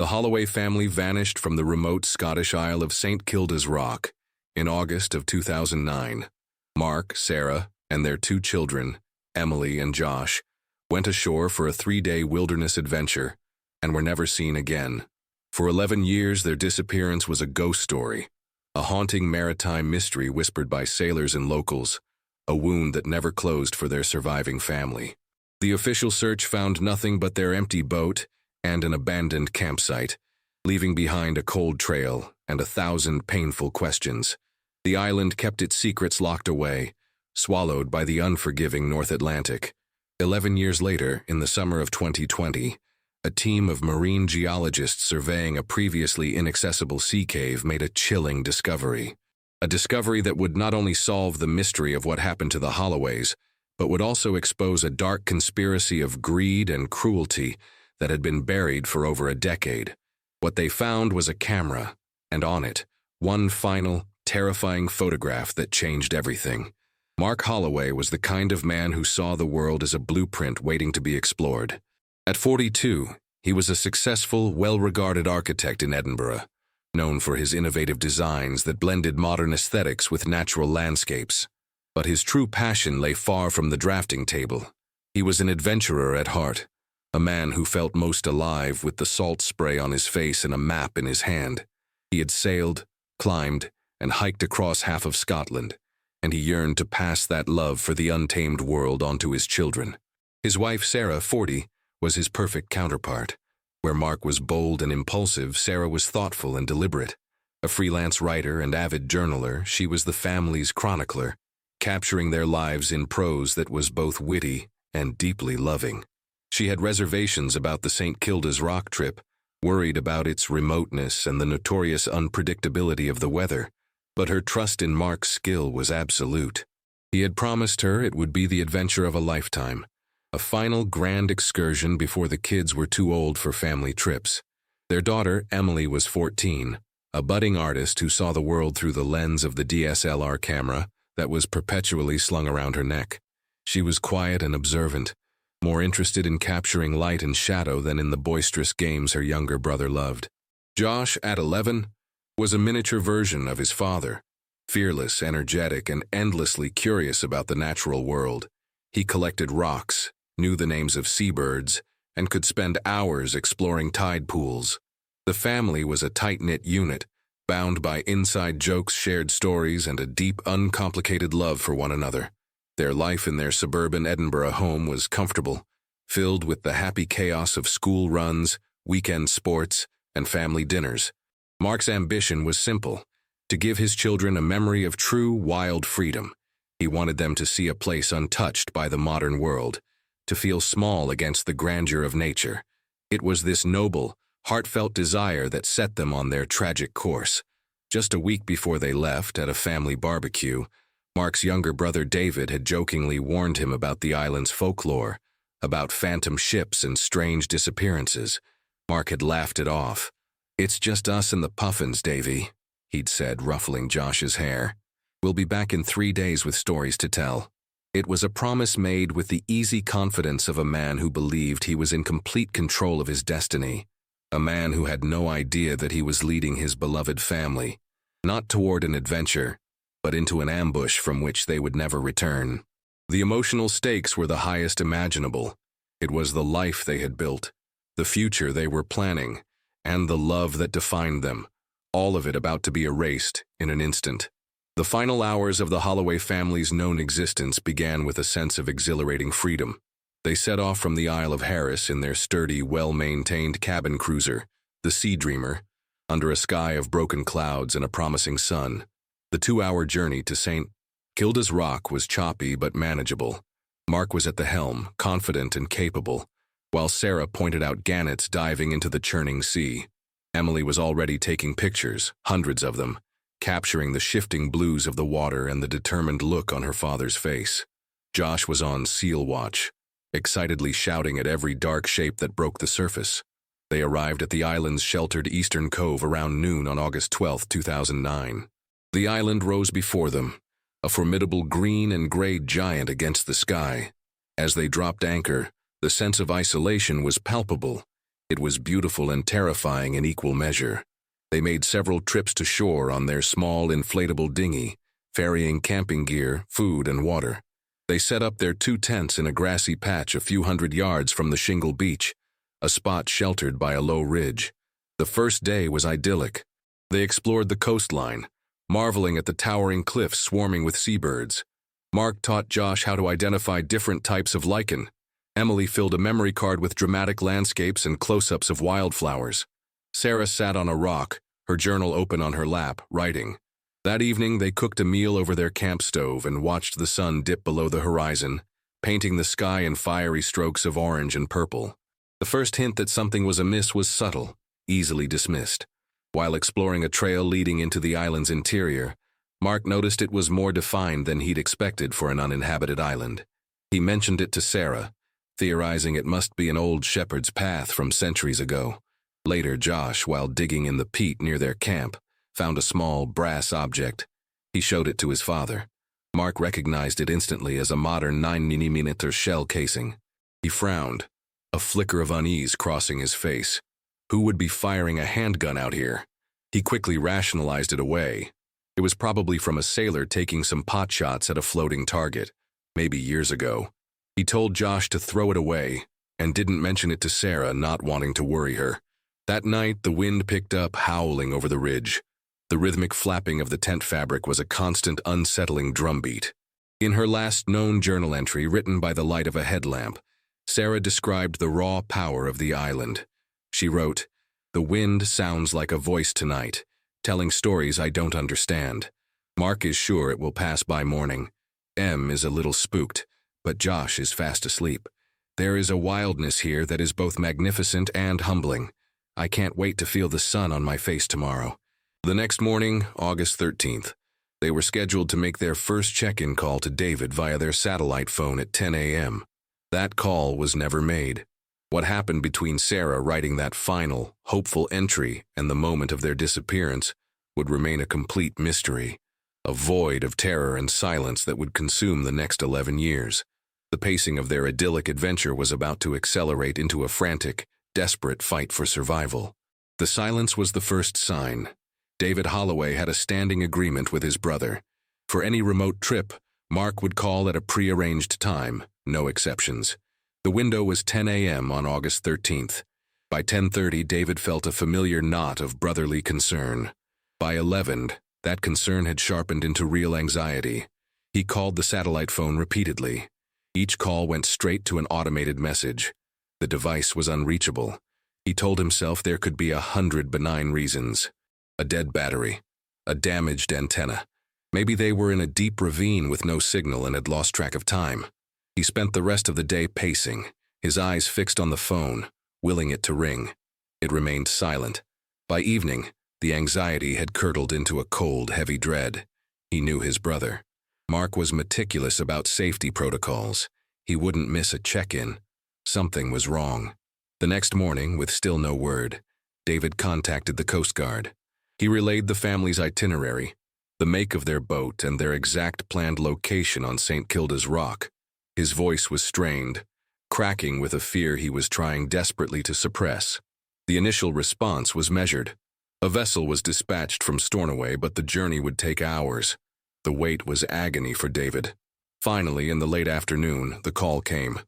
The Holloway family vanished from the remote Scottish Isle of St. Kilda's Rock in August of 2009. Mark, Sarah, and their two children, Emily and Josh, went ashore for a 3-day wilderness adventure and were never seen again. For 11 years, their disappearance was a ghost story, a haunting maritime mystery whispered by sailors and locals, a wound that never closed for their surviving family. The official search found nothing but their empty boat and an abandoned campsite, leaving behind a cold trail and 1,000 painful questions. The island kept its secrets locked away, swallowed by the unforgiving North Atlantic. 11 years later, in the summer of 2020, a team of marine geologists surveying a previously inaccessible sea cave made a chilling discovery. A discovery that would not only solve the mystery of what happened to the Holloways, but would also expose a dark conspiracy of greed and cruelty that had been buried for over a decade. What they found was a camera, and on it, one final, terrifying photograph that changed everything. Mark Holloway was the kind of man who saw the world as a blueprint waiting to be explored. At 42, he was a successful, well-regarded architect in Edinburgh, known for his innovative designs that blended modern aesthetics with natural landscapes. But his true passion lay far from the drafting table. He was an adventurer at heart, a man who felt most alive with the salt spray on his face and a map in his hand. He had sailed, climbed, and hiked across half of Scotland, and he yearned to pass that love for the untamed world onto his children. His wife, Sarah, 40, was his perfect counterpart. Where Mark was bold and impulsive, Sarah was thoughtful and deliberate. A freelance writer and avid journaler, she was the family's chronicler, capturing their lives in prose that was both witty and deeply loving. She had reservations about the St. Kilda's Rock trip, worried about its remoteness and the notorious unpredictability of the weather, but her trust in Mark's skill was absolute. He had promised her it would be the adventure of a lifetime, a final grand excursion before the kids were too old for family trips. Their daughter, Emily, was 14, a budding artist who saw the world through the lens of the DSLR camera that was perpetually slung around her neck. She was quiet and observant, more interested in capturing light and shadow than in the boisterous games her younger brother loved. Josh, at 11, was a miniature version of his father, fearless, energetic, and endlessly curious about the natural world. He collected rocks, knew the names of seabirds, and could spend hours exploring tide pools. The family was a tight-knit unit, bound by inside jokes, shared stories, and a deep, uncomplicated love for one another. Their life in their suburban Edinburgh home was comfortable, filled with the happy chaos of school runs, weekend sports, and family dinners. Mark's ambition was simple: to give his children a memory of true, wild freedom. He wanted them to see a place untouched by the modern world, to feel small against the grandeur of nature. It was this noble, heartfelt desire that set them on their tragic course. Just a week before they left, at a family barbecue, Mark's younger brother David had jokingly warned him about the island's folklore, about phantom ships and strange disappearances. Mark had laughed it off. "It's just us and the puffins, Davy," he'd said, ruffling Josh's hair. "We'll be back in 3 days with stories to tell." It was a promise made with the easy confidence of a man who believed he was in complete control of his destiny, a man who had no idea that he was leading his beloved family, not toward an adventure, but into an ambush from which they would never return. The emotional stakes were the highest imaginable. It was the life they had built, the future they were planning, and the love that defined them, all of it about to be erased in an instant. The final hours of the Holloway family's known existence began with a sense of exhilarating freedom. They set off from the Isle of Harris in their sturdy, well-maintained cabin cruiser, the Sea Dreamer, under a sky of broken clouds and a promising sun. The 2-hour journey to St. Kilda's Rock was choppy but manageable. Mark was at the helm, confident and capable, while Sarah pointed out gannets diving into the churning sea. Emily was already taking pictures, hundreds of them, capturing the shifting blues of the water and the determined look on her father's face. Josh was on seal watch, excitedly shouting at every dark shape that broke the surface. They arrived at the island's sheltered eastern cove around noon on August 12, 2009. The island rose before them, a formidable green and gray giant against the sky. As they dropped anchor, the sense of isolation was palpable. It was beautiful and terrifying in equal measure. They made several trips to shore on their small inflatable dinghy, ferrying camping gear, food, and water. They set up their 2 tents in a grassy patch a few hundred yards from the shingle beach, a spot sheltered by a low ridge. The first day was idyllic. They explored the coastline, marveling at the towering cliffs swarming with seabirds. Mark taught Josh how to identify different types of lichen. Emily filled a memory card with dramatic landscapes and close-ups of wildflowers. Sarah sat on a rock, her journal open on her lap, writing. That evening, they cooked a meal over their camp stove and watched the sun dip below the horizon, painting the sky in fiery strokes of orange and purple. The first hint that something was amiss was subtle, easily dismissed. While exploring a trail leading into the island's interior, Mark noticed it was more defined than he'd expected for an uninhabited island. He mentioned it to Sarah, theorizing it must be an old shepherd's path from centuries ago. Later, Josh, while digging in the peat near their camp, found a small brass object. He showed it to his father. Mark recognized it instantly as a modern 9mm shell casing. He frowned, a flicker of unease crossing his face. Who would be firing a handgun out here? He quickly rationalized it away. It was probably from a sailor taking some pot shots at a floating target, maybe years ago. He told Josh to throw it away, and didn't mention it to Sarah, not wanting to worry her. That night, the wind picked up, howling over the ridge. The rhythmic flapping of the tent fabric was a constant, unsettling drumbeat. In her last known journal entry, written by the light of a headlamp, Sarah described the raw power of the island. She wrote, "The wind sounds like a voice tonight, telling stories I don't understand. Mark is sure it will pass by morning. Em is a little spooked, but Josh is fast asleep. There is a wildness here that is both magnificent and humbling. I can't wait to feel the sun on my face tomorrow." The next morning, August 13th, they were scheduled to make their first check-in call to David via their satellite phone at 10 a.m. That call was never made. What happened between Sarah writing that final, hopeful entry and the moment of their disappearance would remain a complete mystery, a void of terror and silence that would consume the next 11 years. The pacing of their idyllic adventure was about to accelerate into a frantic, desperate fight for survival. The silence was the first sign. David Holloway had a standing agreement with his brother. For any remote trip, Mark would call at a pre-arranged time, no exceptions. The window was 10 a.m. on August 13th. By 10:30, David felt a familiar knot of brotherly concern. By 11, that concern had sharpened into real anxiety. He called the satellite phone repeatedly. Each call went straight to an automated message. The device was unreachable. He told himself there could be 100 benign reasons. A dead battery, a damaged antenna. Maybe they were in a deep ravine with no signal and had lost track of time. He spent the rest of the day pacing, his eyes fixed on the phone, willing it to ring. It remained silent. By evening, the anxiety had curdled into a cold, heavy dread. He knew his brother. Mark was meticulous about safety protocols. He wouldn't miss a check-in. Something was wrong. The next morning, with still no word, David contacted the Coast Guard. He relayed the family's itinerary, the make of their boat, and their exact planned location on St. Kilda's Rock. His voice was strained, cracking with a fear he was trying desperately to suppress. The initial response was measured. A vessel was dispatched from Stornoway, but the journey would take hours. The wait was agony for David. Finally, in the late afternoon, the call came.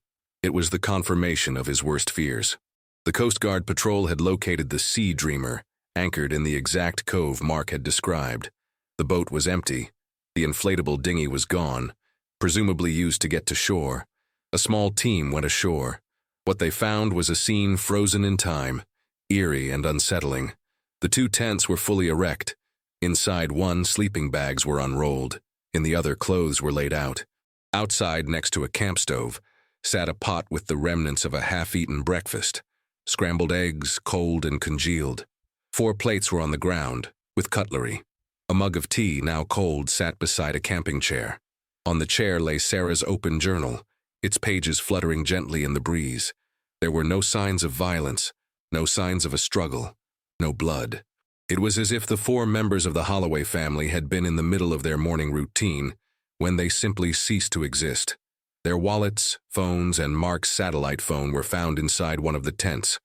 It was the confirmation of his worst fears. The Coast Guard patrol had located the Sea Dreamer, anchored in the exact cove Mark had described. The boat was empty. The inflatable dinghy was gone, presumably used to get to shore. A small team went ashore. What they found was a scene frozen in time, eerie and unsettling. The 2 tents were fully erect. Inside one, sleeping bags were unrolled. In the other, clothes were laid out. Outside, next to a camp stove, sat a pot with the remnants of a half-eaten breakfast. Scrambled eggs, cold and congealed. 4 plates were on the ground, with cutlery. A mug of tea, now cold, sat beside a camping chair. On the chair lay Sarah's open journal, its pages fluttering gently in the breeze. There were no signs of violence, no signs of a struggle, no blood. It was as if the 4 members of the Holloway family had been in the middle of their morning routine when they simply ceased to exist. Their wallets, phones, and Mark's satellite phone were found inside one of the tents.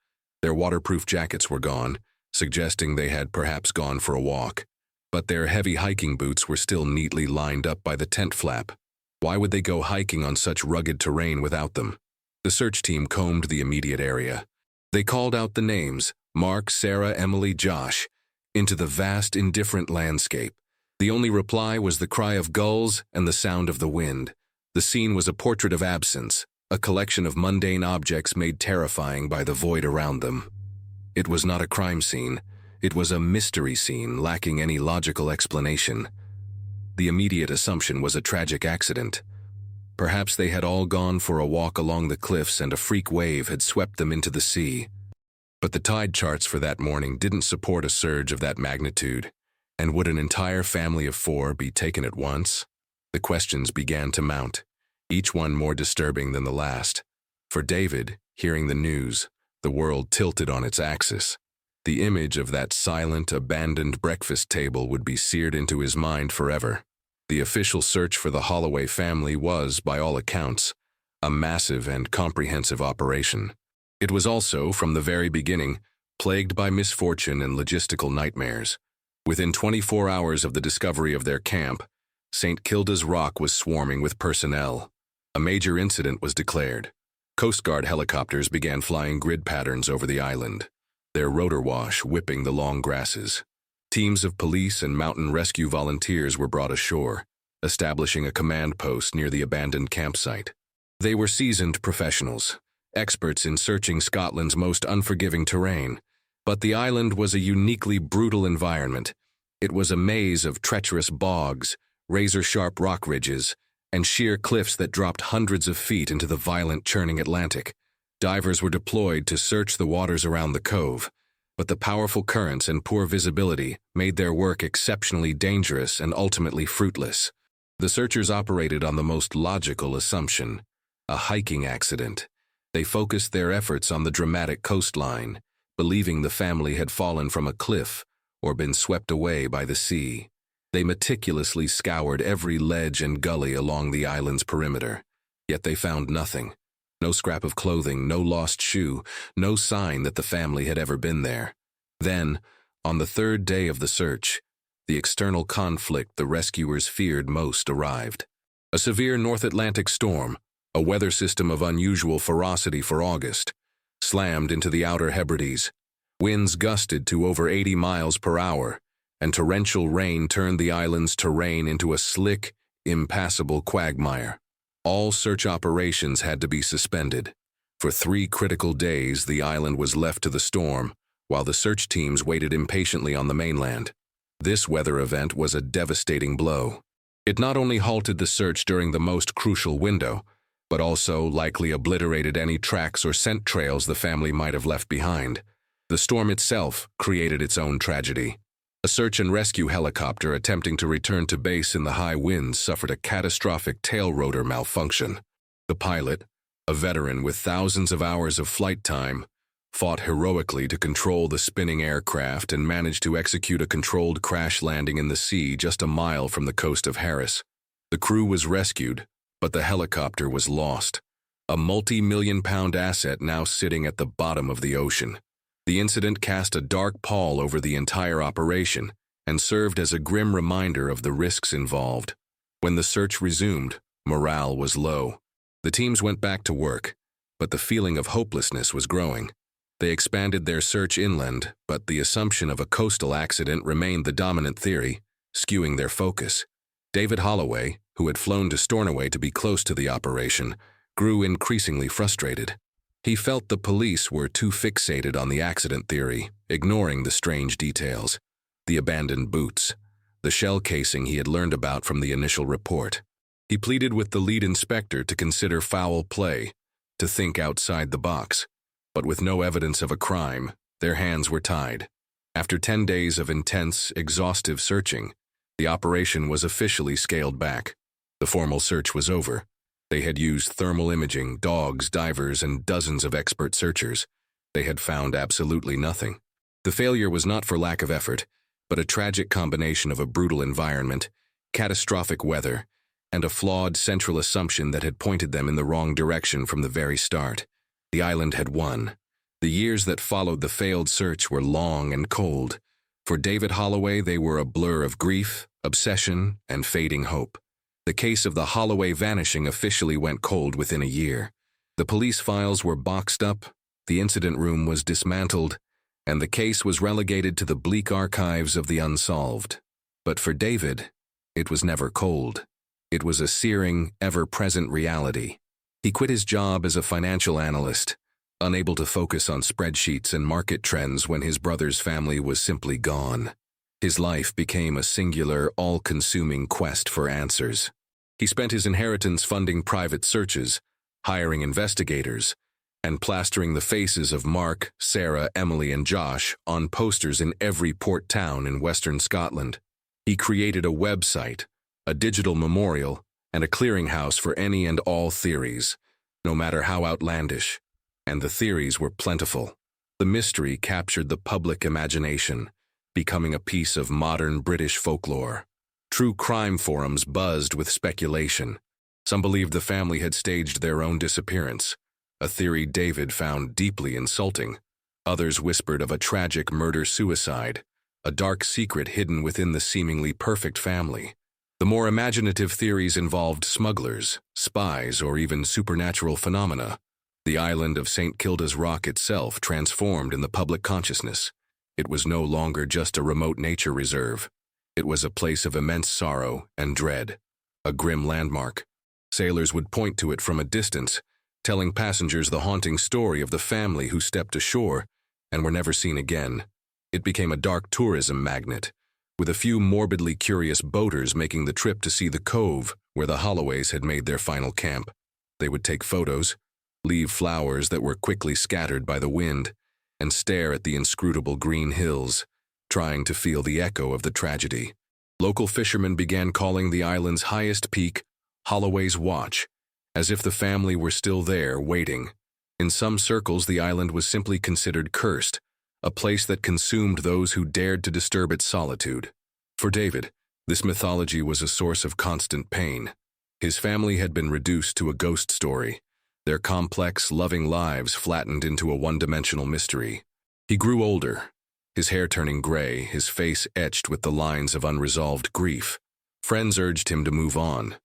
Their waterproof jackets were gone, suggesting they had perhaps gone for a walk. But their heavy hiking boots were still neatly lined up by the tent flap. Why would they go hiking on such rugged terrain without them? The search team combed the immediate area. They called out the names, Mark, Sarah, Emily, Josh, into the vast, indifferent landscape. The only reply was the cry of gulls and the sound of the wind. The scene was a portrait of absence, a collection of mundane objects made terrifying by the void around them. It was not a crime scene. It was a mystery scene lacking any logical explanation. The immediate assumption was a tragic accident. Perhaps they had all gone for a walk along the cliffs and a freak wave had swept them into the sea. But the tide charts for that morning didn't support a surge of that magnitude. And would an entire family of 4 be taken at once? The questions began to mount, each one more disturbing than the last. For David, hearing the news, the world tilted on its axis. The image of that silent, abandoned breakfast table would be seared into his mind forever. The official search for the Holloway family was, by all accounts, a massive and comprehensive operation. It was also, from the very beginning, plagued by misfortune and logistical nightmares. Within 24 hours of the discovery of their camp, St. Kilda's Rock was swarming with personnel. A major incident was declared. Coast Guard helicopters began flying grid patterns over the island, their rotor wash whipping the long grasses. Teams of police and mountain rescue volunteers were brought ashore, establishing a command post near the abandoned campsite. They were seasoned professionals, experts in searching Scotland's most unforgiving terrain. But the island was a uniquely brutal environment. It was a maze of treacherous bogs, razor-sharp rock ridges, and sheer cliffs that dropped hundreds of feet into the violent, churning Atlantic. Divers were deployed to search the waters around the cove, but the powerful currents and poor visibility made their work exceptionally dangerous and ultimately fruitless. The searchers operated on the most logical assumption: a hiking accident. They focused their efforts on the dramatic coastline, believing the family had fallen from a cliff or been swept away by the sea. They meticulously scoured every ledge and gully along the island's perimeter, yet they found nothing. No scrap of clothing, no lost shoe, no sign that the family had ever been there. Then, on the 3rd day of the search, the external conflict the rescuers feared most arrived. A severe North Atlantic storm, a weather system of unusual ferocity for August, slammed into the outer Hebrides. Winds gusted to over 80 miles per hour, and torrential rain turned the island's terrain into a slick, impassable quagmire. All search operations had to be suspended. For 3 critical days, the island was left to the storm, while the search teams waited impatiently on the mainland. This weather event was a devastating blow. It not only halted the search during the most crucial window, but also likely obliterated any tracks or scent trails the family might have left behind. The storm itself created its own tragedy. A search and rescue helicopter attempting to return to base in the high winds suffered a catastrophic tail rotor malfunction. The pilot, a veteran with thousands of hours of flight time, fought heroically to control the spinning aircraft and managed to execute a controlled crash landing in the sea just a mile from the coast of Harris. The crew was rescued, but the helicopter was lost, a multi-million-pound asset now sitting at the bottom of the ocean. The incident cast a dark pall over the entire operation and served as a grim reminder of the risks involved. When the search resumed, morale was low. The teams went back to work, but the feeling of hopelessness was growing. They expanded their search inland, but the assumption of a coastal accident remained the dominant theory, skewing their focus. David Holloway, who had flown to Stornoway to be close to the operation, grew increasingly frustrated. He felt the police were too fixated on the accident theory, ignoring the strange details. The abandoned boots, the shell casing he had learned about from the initial report. He pleaded with the lead inspector to consider foul play, to think outside the box. But with no evidence of a crime, their hands were tied. After 10 days of intense, exhaustive searching, the operation was officially scaled back. The formal search was over. They had used thermal imaging, dogs, divers, and dozens of expert searchers. They had found absolutely nothing. The failure was not for lack of effort, but a tragic combination of a brutal environment, catastrophic weather, and a flawed central assumption that had pointed them in the wrong direction from the very start. The island had won. The years that followed the failed search were long and cold. For David Holloway, they were a blur of grief, obsession, and fading hope. The case of the Holloway vanishing officially went cold within a year. The police files were boxed up, the incident room was dismantled, and the case was relegated to the bleak archives of the unsolved. But for David, it was never cold. It was a searing, ever-present reality. He quit his job as a financial analyst, unable to focus on spreadsheets and market trends when his brother's family was simply gone. His life became a singular, all-consuming quest for answers. He spent his inheritance funding private searches, hiring investigators, and plastering the faces of Mark, Sarah, Emily, and Josh on posters in every port town in Western Scotland. He created a website, a digital memorial, and a clearinghouse for any and all theories, no matter how outlandish. And the theories were plentiful. The mystery captured the public imagination, becoming a piece of modern British folklore. True crime forums buzzed with speculation. Some believed the family had staged their own disappearance, a theory David found deeply insulting. Others whispered of a tragic murder-suicide, a dark secret hidden within the seemingly perfect family. The more imaginative theories involved smugglers, spies, or even supernatural phenomena. The island of St. Kilda's Rock itself transformed in the public consciousness. It was no longer just a remote nature reserve. It was a place of immense sorrow and dread, a grim landmark. Sailors would point to it from a distance, telling passengers the haunting story of the family who stepped ashore and were never seen again. It became a dark tourism magnet, with a few morbidly curious boaters making the trip to see the cove where the Holloways had made their final camp. They would take photos, leave flowers that were quickly scattered by the wind, and stare at the inscrutable green hills, trying to feel the echo of the tragedy. Local fishermen began calling the island's highest peak Holloway's Watch, as if the family were still there, waiting. In some circles, the island was simply considered cursed, a place that consumed those who dared to disturb its solitude. For David, this mythology was a source of constant pain. His family had been reduced to a ghost story, their complex, loving lives flattened into a one-dimensional mystery. He grew older, his hair turning gray, his face etched with the lines of unresolved grief. Friends urged him to move on,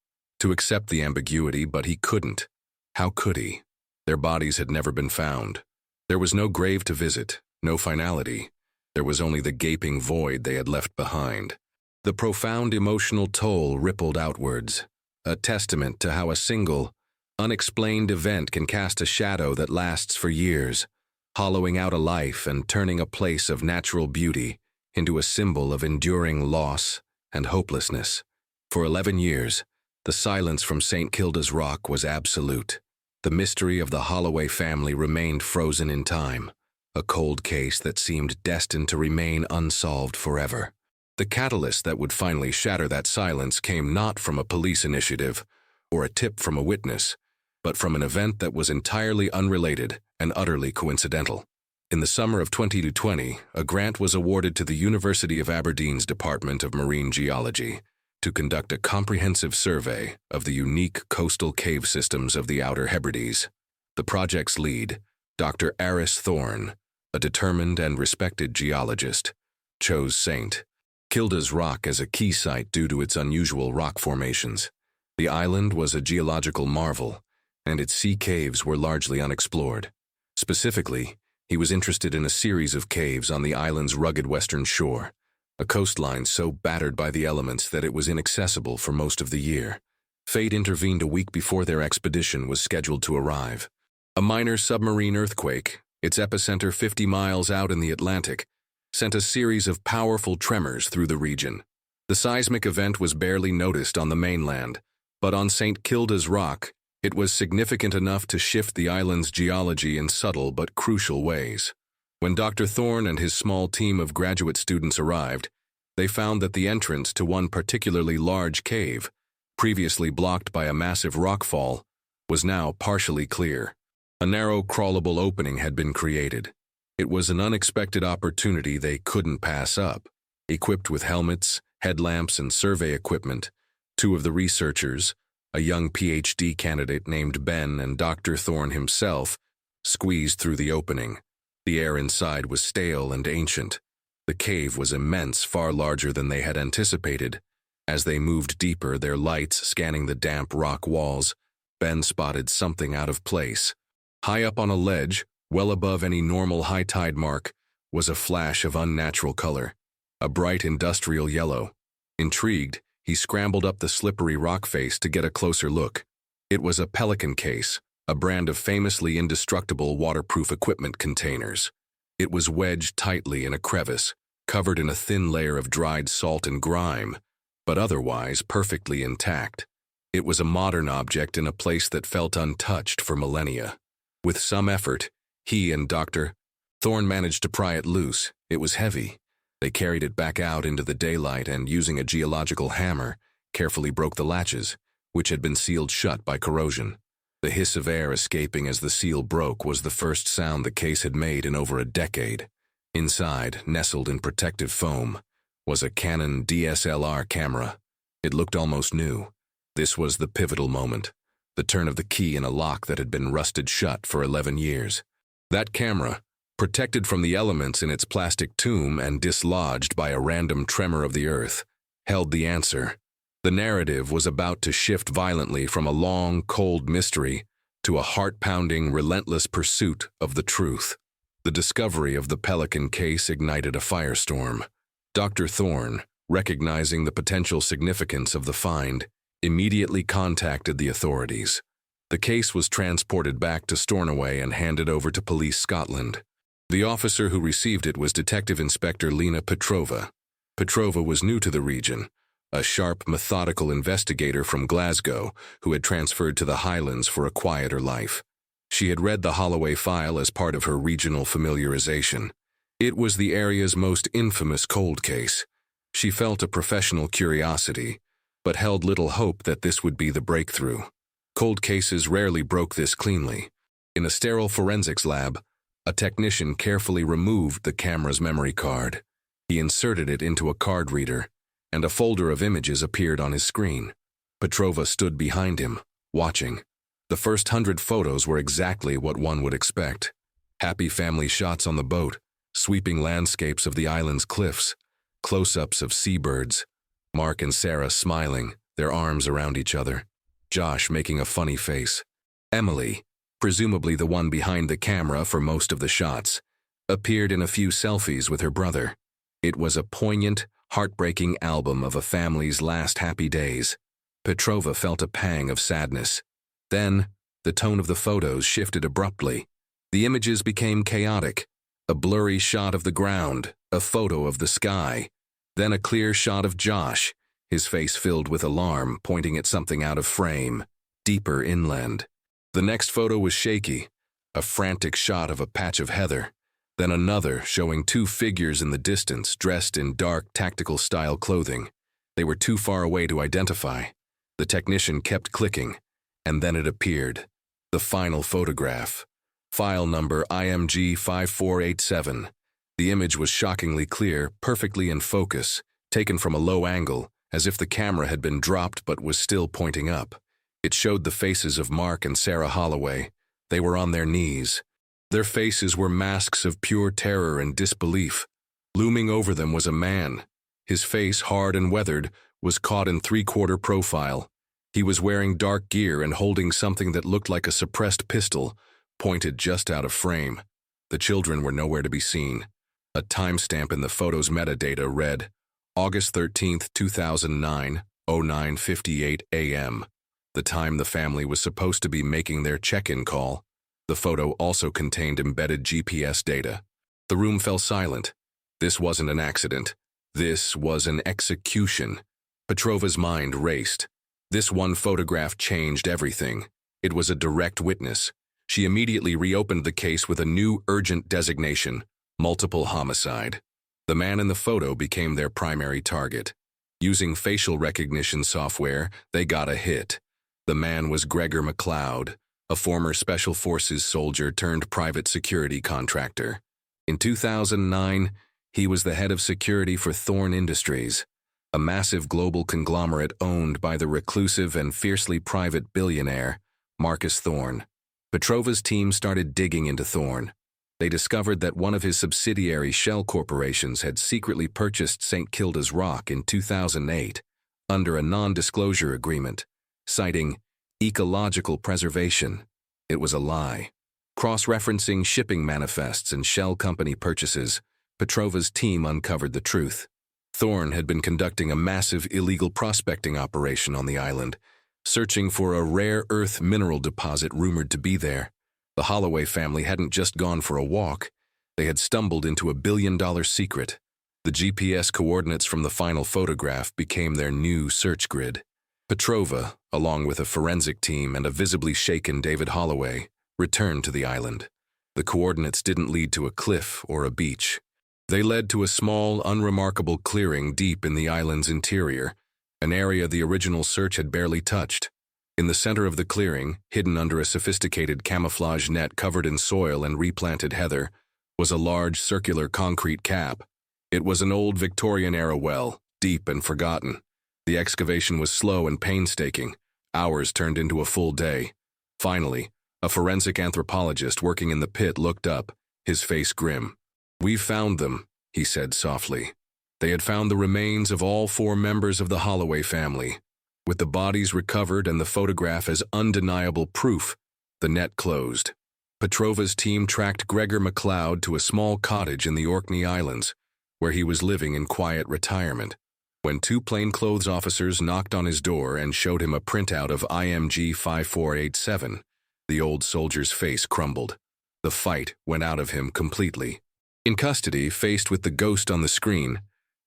to accept the ambiguity, but he couldn't. How could he? Their bodies had never been found. There was no grave to visit, no finality. There was only the gaping void they had left behind. The profound emotional toll rippled outwards, a testament to how a single, unexplained event can cast a shadow that lasts for years, hollowing out a life and turning a place of natural beauty into a symbol of enduring loss and hopelessness. For 11 years, the silence from St. Kilda's Rock was absolute. The mystery of the Holloway family remained frozen in time, a cold case that seemed destined to remain unsolved forever. The catalyst that would finally shatter that silence came not from a police initiative or a tip from a witness, but from an event that was entirely unrelated and utterly coincidental. In the summer of 2020, a grant was awarded to the University of Aberdeen's Department of Marine Geology to conduct a comprehensive survey of the unique coastal cave systems of the Outer Hebrides. The project's lead, Dr. Aris Thorne, a determined and respected geologist, chose St. Kilda's Rock as a key site due to its unusual rock formations. The island was a geological marvel, and its sea caves were largely unexplored. Specifically, he was interested in a series of caves on the island's rugged western shore, a coastline so battered by the elements that it was inaccessible for most of the year. Fate intervened a week before their expedition was scheduled to arrive. A minor submarine earthquake, its epicenter 50 miles out in the Atlantic, sent a series of powerful tremors through the region. The seismic event was barely noticed on the mainland, but on St. Kilda's Rock, it was significant enough to shift the island's geology in subtle but crucial ways. When Dr. Thorne and his small team of graduate students arrived, they found that the entrance to one particularly large cave, previously blocked by a massive rockfall, was now partially clear. A narrow, crawlable opening had been created. It was an unexpected opportunity they couldn't pass up. Equipped with helmets, headlamps, and survey equipment, two of the researchers, a young PhD candidate named Ben and Dr. Thorne himself, squeezed through the opening. The air inside was stale and ancient. The cave was immense, far larger than they had anticipated. As they moved deeper, their lights scanning the damp rock walls, Ben spotted something out of place. High up on a ledge, well above any normal high tide mark, was a flash of unnatural color, a bright industrial yellow. Intrigued, he scrambled up the slippery rock face to get a closer look. It was a pelican case, a brand of famously indestructible waterproof equipment containers. It was wedged tightly in a crevice, covered in a thin layer of dried salt and grime, but otherwise perfectly intact. It was a modern object in a place that felt untouched for millennia. With some effort, he and Dr. Thorne managed to pry it loose. It was heavy. They carried it back out into the daylight and, using a geological hammer, carefully broke the latches, which had been sealed shut by corrosion. The hiss of air escaping as the seal broke was the first sound the case had made in over a decade. Inside, nestled in protective foam, was a Canon DSLR camera. It looked almost new. This was the pivotal moment, the turn of the key in a lock that had been rusted shut for 11 years. That camera, protected from the elements in its plastic tomb and dislodged by a random tremor of the earth, held the answer. The narrative was about to shift violently from a long, cold mystery to a heart-pounding, relentless pursuit of the truth. The discovery of the Pelican case ignited a firestorm. Dr. Thorne, recognizing the potential significance of the find, immediately contacted the authorities. The case was transported back to Stornoway and handed over to Police Scotland. The officer who received it was Detective Inspector Lena Petrova. Petrova was new to the region, a sharp, methodical investigator from Glasgow who had transferred to the Highlands for a quieter life. She had read the Holloway file as part of her regional familiarization. It was the area's most infamous cold case. She felt a professional curiosity, but held little hope that this would be the breakthrough. Cold cases rarely broke this cleanly. In a sterile forensics lab, a technician carefully removed the camera's memory card. He inserted it into a card reader, and a folder of images appeared on his screen. Petrova stood behind him, watching. The first 100 photos were exactly what one would expect. Happy family shots on the boat, sweeping landscapes of the island's cliffs, close-ups of seabirds, Mark and Sarah smiling, their arms around each other, Josh making a funny face. Emily, presumably the one behind the camera for most of the shots, appeared in a few selfies with her brother. It was a poignant, heartbreaking album of a family's last happy days. Petrova felt a pang of sadness. Then, the tone of the photos shifted abruptly. The images became chaotic. A blurry shot of the ground, a photo of the sky, then a clear shot of Josh, his face filled with alarm, pointing at something out of frame, deeper inland. The next photo was shaky, a frantic shot of a patch of heather, then another showing two figures in the distance dressed in dark tactical-style clothing. They were too far away to identify. The technician kept clicking, and then it appeared. The final photograph. File number IMG 5487. The image was shockingly clear, perfectly in focus, taken from a low angle, as if the camera had been dropped but was still pointing up. It showed the faces of Mark and Sarah Holloway. They were on their knees. Their faces were masks of pure terror and disbelief. Looming over them was a man. His face, hard and weathered, was caught in three-quarter profile. He was wearing dark gear and holding something that looked like a suppressed pistol, pointed just out of frame. The children were nowhere to be seen. A timestamp in the photo's metadata read, August 13, 2009, 09:58 a.m., the time the family was supposed to be making their check-in call. The photo also contained embedded GPS data. The room fell silent. This wasn't an accident. This was an execution. Petrova's mind raced. This one photograph changed everything. It was a direct witness. She immediately reopened the case with a new urgent designation, multiple homicide. The man in the photo became their primary target. Using facial recognition software, they got a hit. The man was Gregor MacLeod, a former Special Forces soldier turned private security contractor. In 2009, he was the head of security for Thorne Industries, a massive global conglomerate owned by the reclusive and fiercely private billionaire, Marcus Thorne. Petrova's team started digging into Thorne. they discovered that one of his subsidiary shell corporations had secretly purchased St. Kilda's Rock in 2008 under a non-disclosure agreement, citing ecological preservation. It was a lie. Cross-referencing shipping manifests and shell company purchases, Petrova's team uncovered the truth. Thorne had been conducting a massive illegal prospecting operation on the island, searching for a rare earth mineral deposit rumored to be there. The Holloway family hadn't just gone for a walk. They had stumbled into a billion-dollar secret. The GPS coordinates from the final photograph became their new search grid. Petrova, along with a forensic team and a visibly shaken David Holloway, returned to the island. The coordinates didn't lead to a cliff or a beach. They led to a small, unremarkable clearing deep in the island's interior, an area the original search had barely touched. In the center of the clearing, hidden under a sophisticated camouflage net covered in soil and replanted heather, was a large circular concrete cap. It was an old Victorian-era well, deep and forgotten. The excavation was slow and painstaking. Hours turned into a full day. Finally, a forensic anthropologist working in the pit looked up, his face grim. "We've found them," he said softly. They had found the remains of all 4 members of the Holloway family. With the bodies recovered and the photograph as undeniable proof, the net closed. Petrova's team tracked Gregor MacLeod to a small cottage in the Orkney Islands, where he was living in quiet retirement. When 2 plainclothes officers knocked on his door and showed him a printout of IMG 5487, the old soldier's face crumbled. The fight went out of him completely. In custody, faced with the ghost on the screen,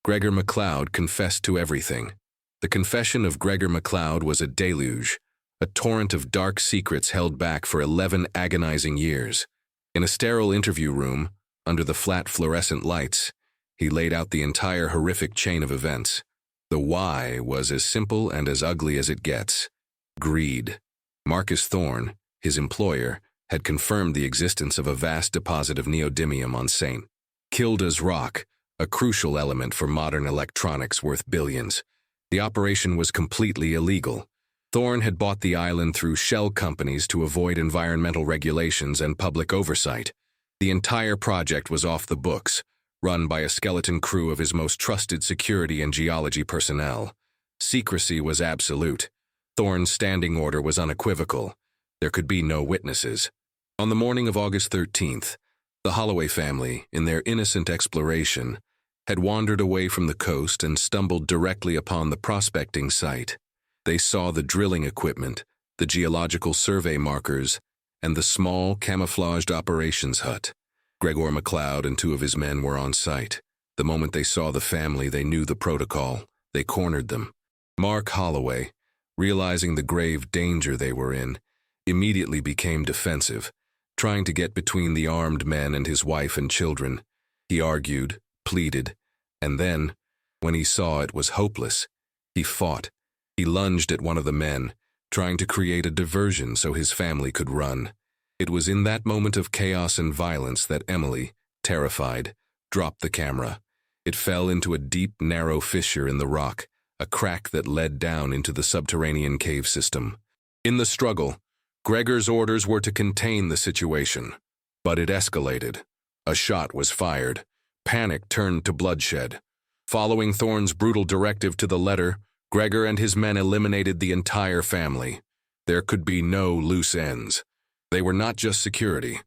Gregor MacLeod confessed to everything. The confession of Gregor MacLeod was a deluge, a torrent of dark secrets held back for 11 agonizing years. In a sterile interview room, under the flat fluorescent lights, he laid out the entire horrific chain of events. The why was as simple and as ugly as it gets: greed. Marcus Thorne, his employer, had confirmed the existence of a vast deposit of neodymium on St. Kilda's Rock, a crucial element for modern electronics worth billions. The operation was completely illegal. Thorne had bought the island through shell companies to avoid environmental regulations and public oversight. The entire project was off the books, run by a skeleton crew of his most trusted security and geology personnel. Secrecy was absolute. Thorne's standing order was unequivocal. There could be no witnesses. On the morning of August 13th, the Holloway family, in their innocent exploration, had wandered away from the coast and stumbled directly upon the prospecting site. They saw the drilling equipment, the geological survey markers, and the small, camouflaged operations hut. Gregor MacLeod and 2 of his men were on site. The moment they saw the family, they knew the protocol. They cornered them. Mark Holloway, realizing the grave danger they were in, immediately became defensive, trying to get between the armed men and his wife and children. He argued, pleaded, and then, when he saw it was hopeless, he fought. He lunged at one of the men, trying to create a diversion so his family could run. It was in that moment of chaos and violence that Emily, terrified, dropped the camera. It fell into a deep, narrow fissure in the rock, a crack that led down into the subterranean cave system. In the struggle, Gregor's orders were to contain the situation, but it escalated. A shot was fired. Panic turned to bloodshed. Following Thorne's brutal directive to the letter, Gregor and his men eliminated the entire family. There could be no loose ends. They were not just security.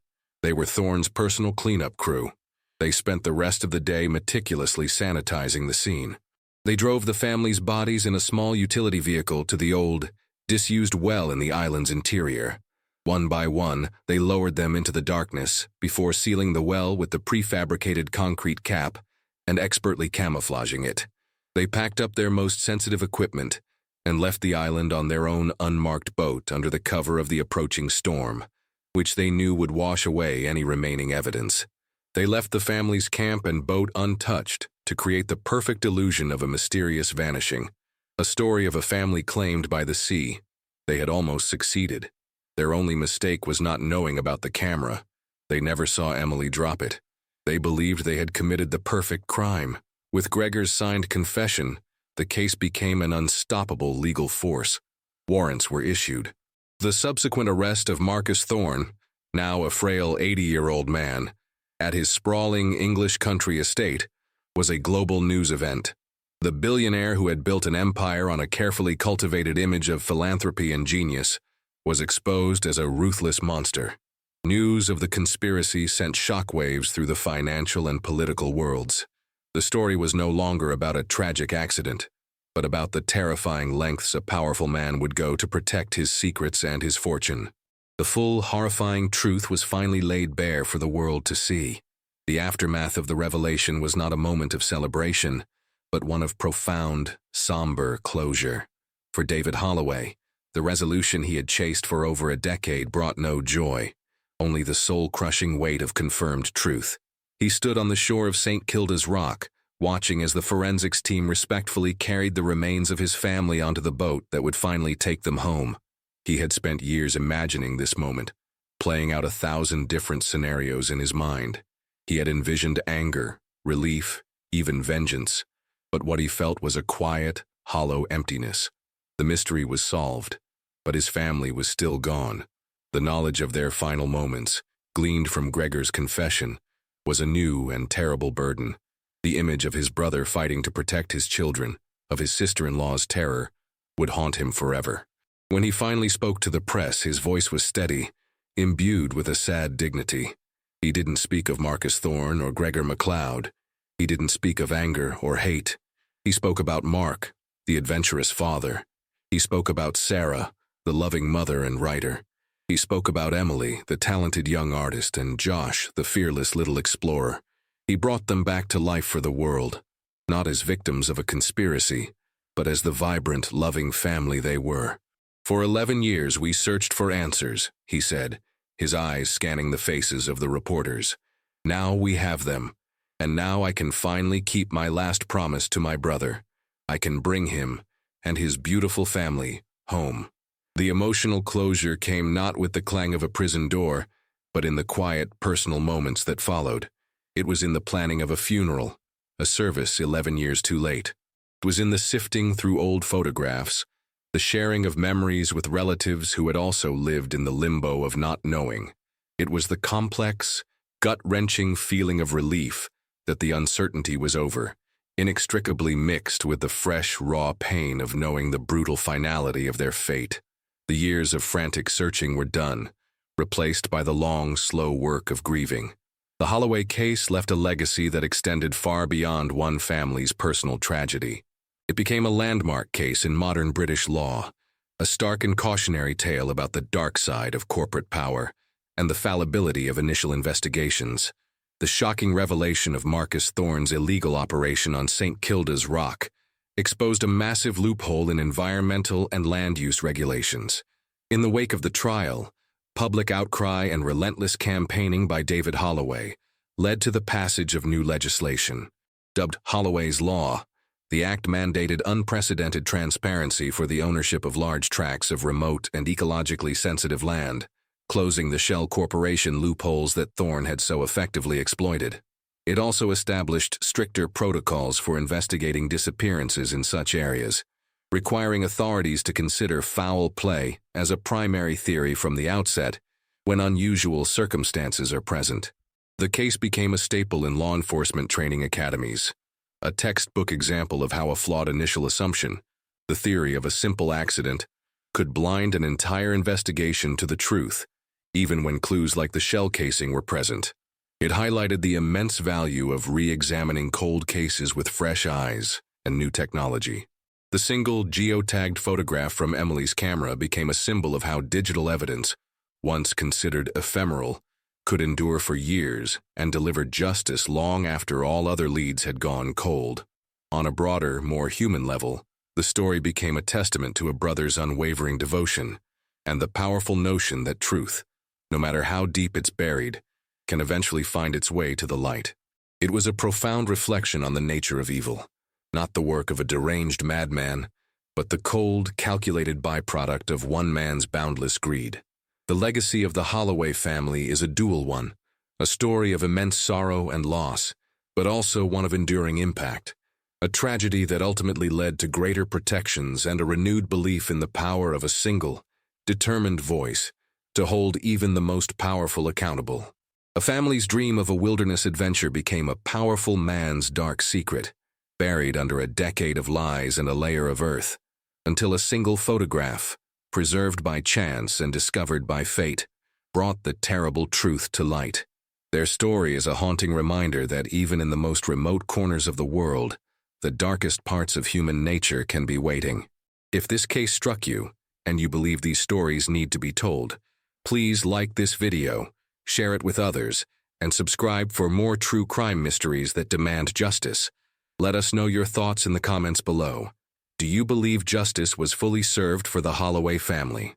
They were Thorne's personal cleanup crew. They spent the rest of the day meticulously sanitizing the scene. They drove the family's bodies in a small utility vehicle to the old, disused well in the island's interior. One by one, they lowered them into the darkness before sealing the well with the prefabricated concrete cap and expertly camouflaging it. They packed up their most sensitive equipment and left the island on their own unmarked boat under the cover of the approaching storm, which they knew would wash away any remaining evidence. They left the family's camp and boat untouched to create the perfect illusion of a mysterious vanishing, a story of a family claimed by the sea. They had almost succeeded. Their only mistake was not knowing about the camera. They never saw Emily drop it. They believed they had committed the perfect crime. With Gregor's signed confession, the case became an unstoppable legal force. Warrants were issued. The subsequent arrest of Marcus Thorne, now a frail 80-year-old man, at his sprawling English country estate was a global news event. The billionaire who had built an empire on a carefully cultivated image of philanthropy and genius was exposed as a ruthless monster. News of the conspiracy sent shockwaves through the financial and political worlds. The story was no longer about a tragic accident, but about the terrifying lengths a powerful man would go to protect his secrets and his fortune. The full, horrifying truth was finally laid bare for the world to see. The aftermath of the revelation was not a moment of celebration, but one of profound, somber closure. For David Holloway, the resolution he had chased for over a decade brought no joy, only the soul-crushing weight of confirmed truth. He stood on the shore of St. Kilda's Rock, watching as the forensics team respectfully carried the remains of his family onto the boat that would finally take them home. He had spent years imagining this moment, playing out 1,000 different scenarios in his mind. He had envisioned anger, relief, even vengeance, but what he felt was a quiet, hollow emptiness. The mystery was solved, but his family was still gone. The knowledge of their final moments, gleaned from Gregor's confession, was a new and terrible burden. The image of his brother fighting to protect his children, of his sister-in-law's terror, would haunt him forever. When he finally spoke to the press, his voice was steady, imbued with a sad dignity. He didn't speak of Marcus Thorne or Gregor MacLeod. He didn't speak of anger or hate. He spoke about Mark, the adventurous father. He spoke about Sarah, the loving mother and writer. He spoke about Emily, the talented young artist, and Josh, the fearless little explorer. He brought them back to life for the world, not as victims of a conspiracy, but as the vibrant, loving family they were. "For 11 years we searched for answers," he said, his eyes scanning the faces of the reporters. "Now we have them, and now I can finally keep my last promise to my brother. I can bring him and his beautiful family home." The emotional closure came not with the clang of a prison door, but in the quiet, personal moments that followed. It was in the planning of a funeral, a service 11 years too late. It was in the sifting through old photographs, the sharing of memories with relatives who had also lived in the limbo of not knowing. It was the complex, gut-wrenching feeling of relief that the uncertainty was over, inextricably mixed with the fresh, raw pain of knowing the brutal finality of their fate. The years of frantic searching were done, replaced by the long, slow work of grieving. The Holloway case left a legacy that extended far beyond one family's personal tragedy. It became a landmark case in modern British law, a stark and cautionary tale about the dark side of corporate power and the fallibility of initial investigations. The shocking revelation of Marcus Thorne's illegal operation on St. Kilda's Rock exposed a massive loophole in environmental and land use regulations. In the wake of the trial, public outcry and relentless campaigning by David Holloway led to the passage of new legislation. Dubbed Holloway's Law, the act mandated unprecedented transparency for the ownership of large tracts of remote and ecologically sensitive land, closing the shell corporation loopholes that Thorne had so effectively exploited. It also established stricter protocols for investigating disappearances in such areas, requiring authorities to consider foul play as a primary theory from the outset when unusual circumstances are present. The case became a staple in law enforcement training academies, a textbook example of how a flawed initial assumption, the theory of a simple accident, could blind an entire investigation to the truth, even when clues like the shell casing were present. It highlighted the immense value of re-examining cold cases with fresh eyes and new technology. The single geotagged photograph from Emily's camera became a symbol of how digital evidence, once considered ephemeral, could endure for years and deliver justice long after all other leads had gone cold. On a broader, more human level, the story became a testament to a brother's unwavering devotion and the powerful notion that truth, no matter how deep it's buried, can eventually find its way to the light. It was a profound reflection on the nature of evil, not the work of a deranged madman, but the cold, calculated byproduct of one man's boundless greed. The legacy of the Holloway family is a dual one, a story of immense sorrow and loss, but also one of enduring impact, a tragedy that ultimately led to greater protections and a renewed belief in the power of a single, determined voice to hold even the most powerful accountable. A family's dream of a wilderness adventure became a powerful man's dark secret, buried under a decade of lies and a layer of earth, until a single photograph, preserved by chance and discovered by fate, brought the terrible truth to light. Their story is a haunting reminder that even in the most remote corners of the world, the darkest parts of human nature can be waiting. If this case struck you, and you believe these stories need to be told, please like this video, share it with others, and subscribe for more true crime mysteries that demand justice. Let us know your thoughts in the comments below. Do you believe justice was fully served for the Holloway family?